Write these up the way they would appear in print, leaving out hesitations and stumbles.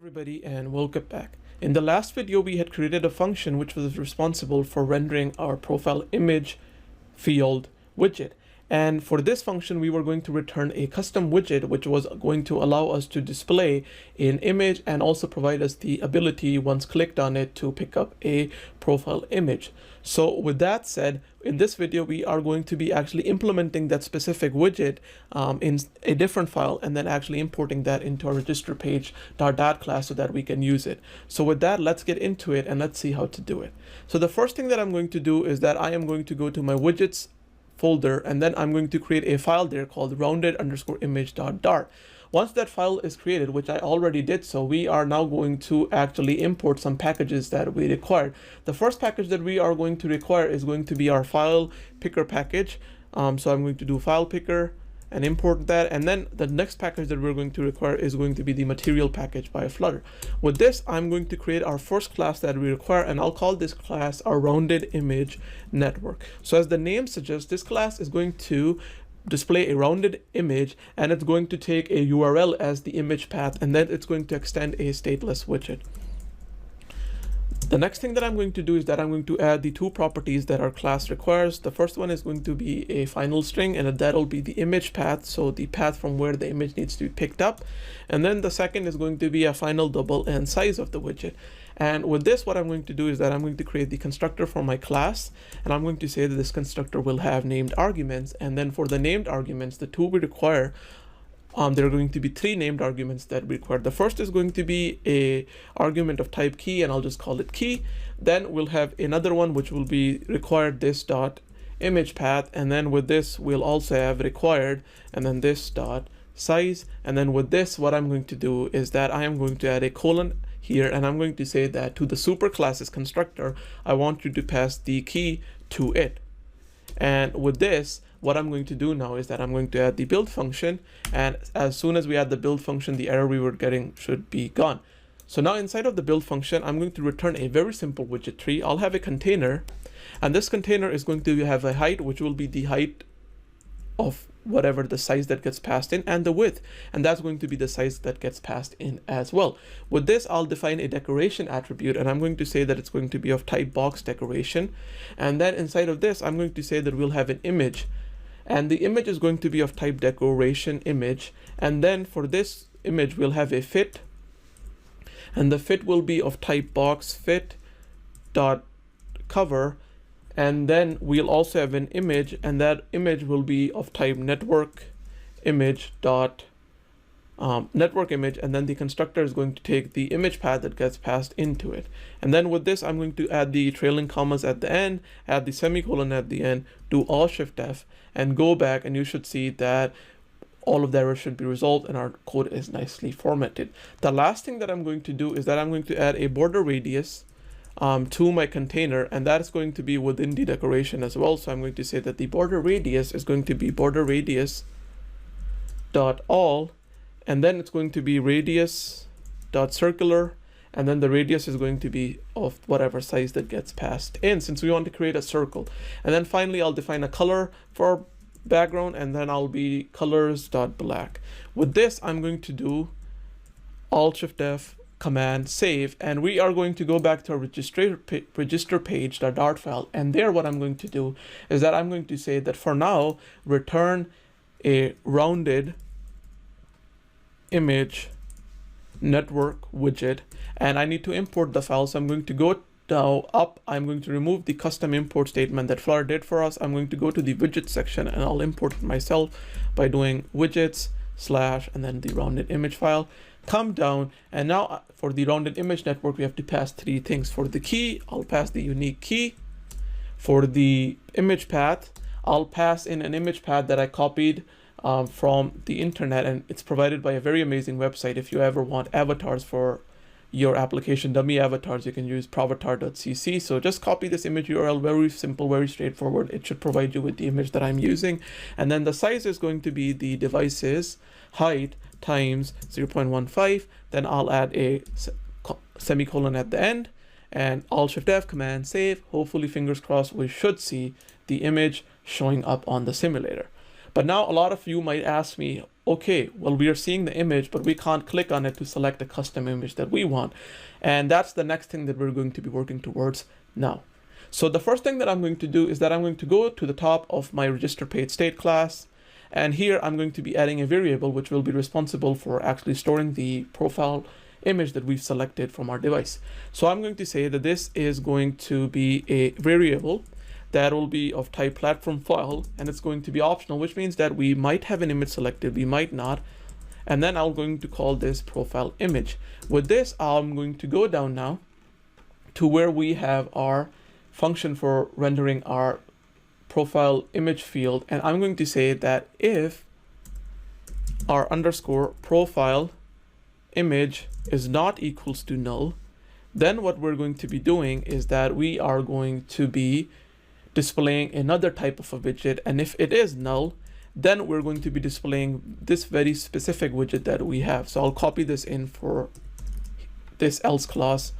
Everybody, and welcome back. In the last video we had created a function which was responsible for rendering our profile image field widget, and for this function we were going to return a custom widget which was going to allow us to display an image and also provide us the ability, once clicked on it, to pick up a profile image. So with that said, in this video we are going to be actually implementing that specific widget in a different file and then actually importing that into our register page .dat class so that we can use it. So with that, let's get into it and let's see how to do it. So the first thing that I'm going to do is that I am going to go to my widgets folder, and then I'm going to create a file there called rounded_image.dart. Once that file is created, which I already did, so we are now going to actually import some packages that we required. The first package that we are going to require is going to be our file picker package. So I'm going to do file picker and import that, and then the next package that we're going to require is going to be the material package by Flutter. With this, I'm going to create our first class that we require, and I'll call this class our rounded image network. So as the name suggests, this class is going to display a rounded image, and it's going to take a URL as the image path, and then it's going to extend a stateless widget. The next thing that I'm going to do is that I'm going to add the two properties that our class requires. The first one is going to be a final string, and that'll be the image path, so the path from where the image needs to be picked up. And then the second is going to be a final double and size of the widget. And with this, what I'm going to do is that I'm going to create the constructor for my class, and I'm going to say that this constructor will have named arguments. And then for the named arguments, the two we require, there are going to be three named arguments that we require. The first is going to be a argument of type key, and I'll just call it key. Then we'll have another one which will be required this dot image path, and then with this we'll also have required and then this dot size. And then with this, what I'm going to do is that I am going to add a colon here, and I'm going to say that to the superclasses constructor, I want you to pass the key to it. And with this, what I'm going to do now is that I'm going to add the build function, and as soon as we add the build function, the error we were getting should be gone. So now inside of the build function, I'm going to return a very simple widget tree. I'll have a container, and this container is going to have a height, which will be the height of whatever the size that gets passed in, and the width, and that's going to be the size that gets passed in as well. With this, I'll define a decoration attribute, and I'm going to say that it's going to be of type box decoration. And then inside of this, I'm going to say that we'll have an image, and the image is going to be of type decoration image. And then for this image, we'll have a fit, and the fit will be of type box fit dot cover. And then we'll also have an image, and that image will be of type network image dot network image, and then the constructor is going to take the image path that gets passed into it. And then with this, I'm going to add the trailing commas at the end, add the semicolon at the end, do Alt-Shift-F, and go back, and you should see that all of the errors should be resolved and our code is nicely formatted. The last thing that I'm going to do is that I'm going to add a border radius to my container, and that is going to be within the decoration as well. So I'm going to say that the border radius is going to be border radius dot all, and then it's going to be radius dot circular, and then the radius is going to be of whatever size that gets passed in, since we want to create a circle. And then finally, I'll define a color for background, and then I'll be colors dot black. With this, I'm going to do Alt-Shift-F, command save, and we are going to go back to our register page .dart file, and there what I'm going to do is that I'm going to say that for now return a rounded image network widget, and I need to import the file. So I'm going to go now up, I'm going to remove the custom import statement that Flutter did for us. I'm going to go to the widget section, and I'll import it myself by doing widgets / and then the rounded image file. Come down, and now for the rounded image network, we have to pass three things. For the key, I'll pass the unique key. For the image path, I'll pass in an image path that I copied from the internet, and it's provided by a very amazing website. If you ever want avatars for your application, dummy avatars, you can use provatar.cc. So just copy this image URL, very simple, very straightforward. It should provide you with the image that I'm using. And then the size is going to be the device's height times 0.15. Then I'll add a semicolon at the end, and Alt-Shift-F, command save. Hopefully, fingers crossed, we should see the image showing up on the simulator. But now a lot of you might ask me, okay, well, we are seeing the image, but we can't click on it to select a custom image that we want. And that's the next thing that we're going to be working towards now. So the first thing that I'm going to do is that I'm going to go to the top of my register page state class. And here I'm going to be adding a variable which will be responsible for actually storing the profile image that we've selected from our device. So I'm going to say that this is going to be a variable that will be of type platform file, and it's going to be optional, which means that we might have an image selected, we might not. And then I'm going to call this profile image. With this, I'm going to go down now to where we have our function for rendering our profile image field. And I'm going to say that if our underscore profile image is not equals to null, then what we're going to be doing is that we are going to be displaying another type of a widget. And if it is null, then we're going to be displaying this very specific widget that we have. So I'll copy this in for this else clause.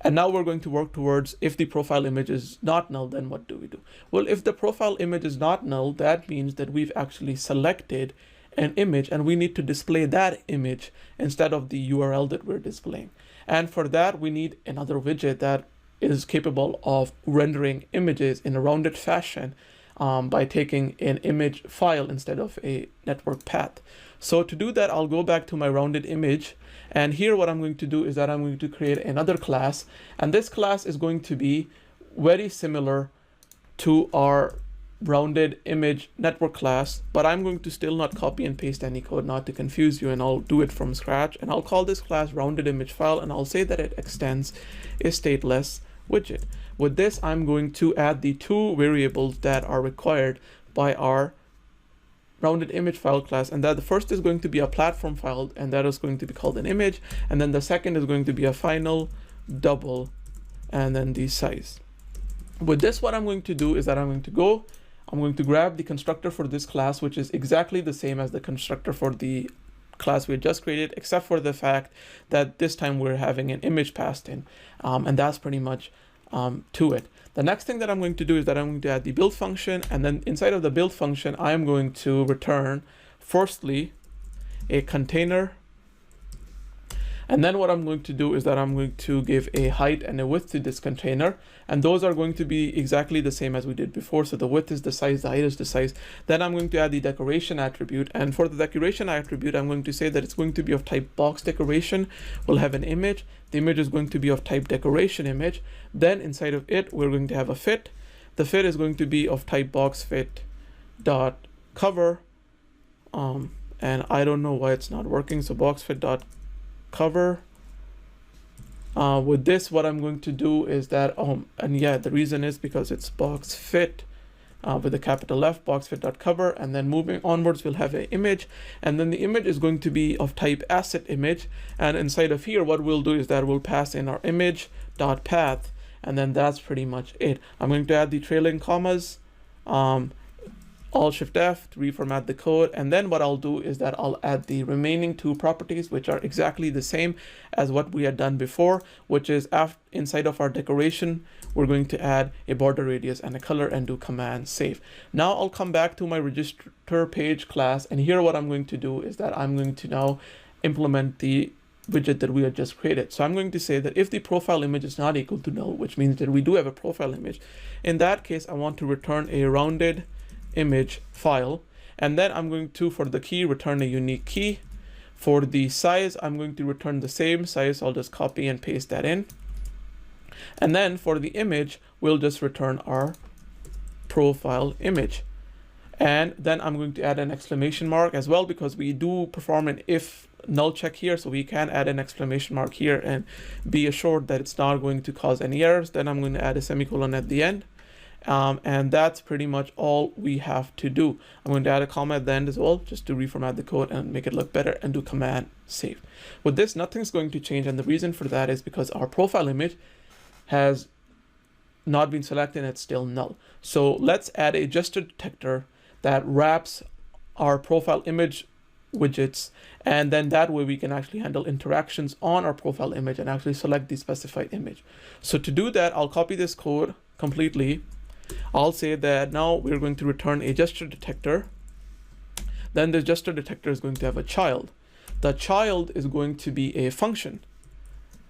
And now we're going to work towards, if the profile image is not null, then what do we do? Well, if the profile image is not null, that means that we've actually selected an image and we need to display that image instead of the URL that we're displaying. And for that, we need another widget that is capable of rendering images in a rounded fashion by taking an image file instead of a network path. So to do that, I'll go back to my rounded image. And here what I'm going to do is that I'm going to create another class. And this class is going to be very similar to our rounded image network class, but I'm going to still not copy and paste any code, not to confuse you, and I'll do it from scratch. And I'll call this class rounded image file, and I'll say that it extends a stateless widget. With this, I'm going to add the two variables that are required by our rounded image file class, and that the first is going to be a platform file, and that is going to be called an image, and then the second is going to be a final double, and then the size. With this, what I'm going to do is that I'm going to grab the constructor for this class, which is exactly the same as the constructor for the class we just created, except for the fact that this time we're having an image passed in, and that's pretty much to it. The next thing that I'm going to do is that I'm going to add the build function, and then inside of the build function, I am going to return firstly a container. And then what I'm going to do is that I'm going to give a height and a width to this container, and those are going to be exactly the same as we did before. So the width is the size, the height is the size. Then I'm going to add the decoration attribute, and for the decoration attribute, I'm going to say that it's going to be of type box decoration. We'll have an image. The image is going to be of type decoration image. Then inside of it, we're going to have a fit. The fit is going to be of type box fit dot cover. And I don't know why it's not working. So box fit dot cover. With this, what I'm going to do is that, and yeah, the reason is because it's box fit with a capital F, box fit dot cover, and then moving onwards, we'll have an image, and then the image is going to be of type asset image. And inside of here, what we'll do is that we'll pass in our image dot path, and then that's pretty much it. I'm going to add the trailing commas, Alt Shift F to reformat the code, and then what I'll do is that I'll add the remaining two properties, which are exactly the same as what we had done before, which is inside of our decoration, we're going to add a border radius and a color and do command save. Now I'll come back to my register page class, and here what I'm going to do is that I'm going to now implement the widget that we had just created. So I'm going to say that if the profile image is not equal to null, which means that we do have a profile image, in that case I want to return a rounded image file, and then I'm going to, for the key, return a unique key. For the size, I'm going to return the same size. I'll just copy and paste that in. And then for the image, we'll just return our profile image. And then I'm going to add an exclamation mark as well, because we do perform an if null check here, so we can add an exclamation mark here and be assured that it's not going to cause any errors. Then I'm going to add a semicolon at the end. And that's pretty much all we have to do. I'm going to add a comma at the end as well, just to reformat the code and make it look better, and do command save. With this, nothing's going to change, and the reason for that is because our profile image has not been selected and it's still null. So let's add a gesture detector that wraps our profile image widgets, and then that way we can actually handle interactions on our profile image and actually select the specified image. So to do that, I'll copy this code completely. I'll say that now we're going to return a gesture detector then the gesture detector is going to have a child. The child is going to be a function,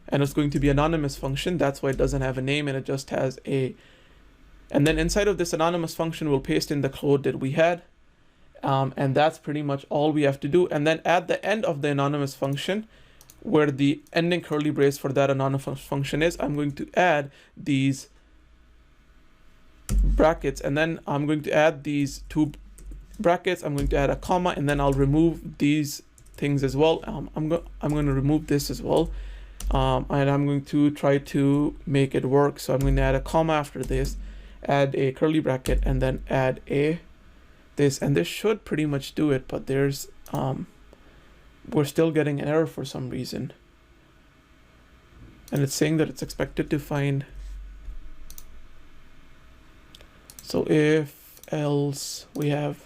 and it's going to be an anonymous function. That's why it doesn't have a name, and it just has a, and then inside of this anonymous function, we'll paste in the code that we had. And that's pretty much all we have to do. And then at the end of the anonymous function, where the ending curly brace for that anonymous function is, I'm going to add these brackets, and then I'm going to add these two brackets. I'm going to add a comma, and then I'll remove these things as well. I'm going to remove this as well. And I'm going to try to make it work. So I'm going to add a comma after this, add a curly bracket, and then add a this, and this should pretty much do it, but there's we're still getting an error for some reason, and it's saying that it's expected to find. So if else we have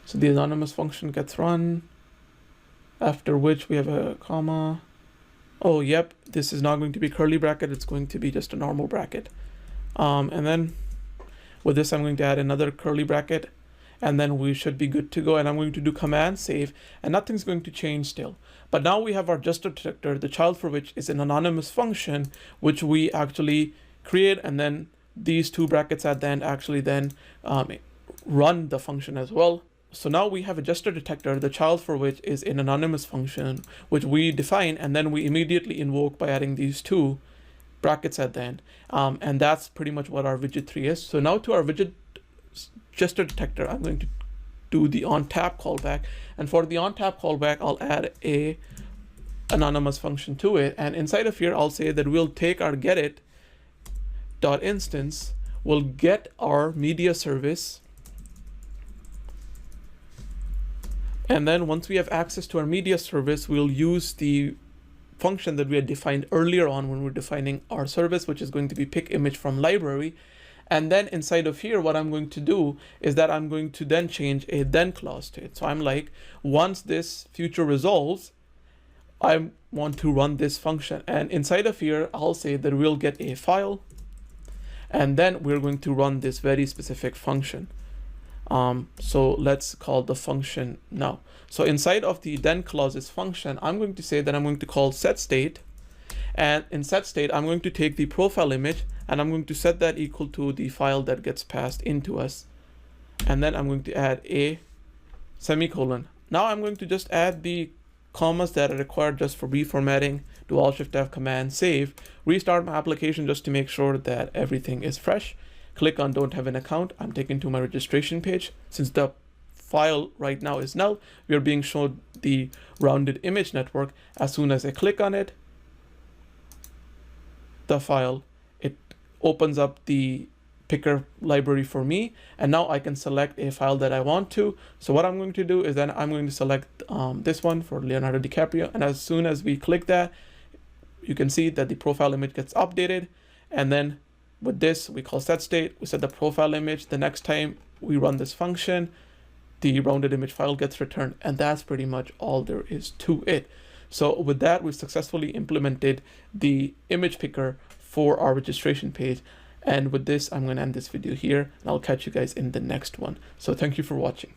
so the anonymous function gets run, after which we have a comma. Oh, yep, this is not going to be curly bracket, it's going to be just a normal bracket. And then with this, I'm going to add another curly bracket, and then we should be good to go. And I'm going to do command save, and nothing's going to change still. But now we have our gesture detector, the child for which is an anonymous function, which we actually create, and then these two brackets at the end actually then run the function as well. So now we have a gesture detector, the child for which is an anonymous function, which we define, and then we immediately invoke by adding these two brackets at the end. And that's pretty much what our widget 3 is. So now to our widget gesture detector, I'm going to do the onTap callback. And for the onTap callback, I'll add a anonymous function to it. And inside of here, I'll say that we'll take our getIt.instance, we'll get our media service. And then once we have access to our media service, we'll use the function that we had defined earlier on when we're defining our service, which is going to be pick image from library. And then inside of here, what I'm going to do is that I'm going to then change a then clause to it. So I'm like, once this future resolves, I want to run this function. And inside of here, I'll say that we'll get a file, and then we're going to run this very specific function. So let's call the function now. So inside of the then clauses function, I'm going to say that I'm going to call setState, and in setState, I'm going to take the profile image, and I'm going to set that equal to the file that gets passed into us. And then I'm going to add a semicolon. Now I'm going to just add the commas that are required just for reformatting, do Alt-Shift-F, command save, restart my application just to make sure that everything is fresh. Click on don't have an account. I'm taken to my registration page. Since the file right now is null, we are being shown the rounded image network. As soon as I click on it, the file, it opens up the picker library for me, and now I can select a file that I want to. So what I'm going to do is then I'm going to select this one for Leonardo DiCaprio, and as soon as we click that, you can see that the profile image gets updated. And then with this, we call setState, we set the profile image. The next time we run this function, the rounded image file gets returned, and that's pretty much all there is to it. So with that, we've successfully implemented the image picker for our registration page. And with this, I'm going to end this video here, and I'll catch you guys in the next one. So thank you for watching.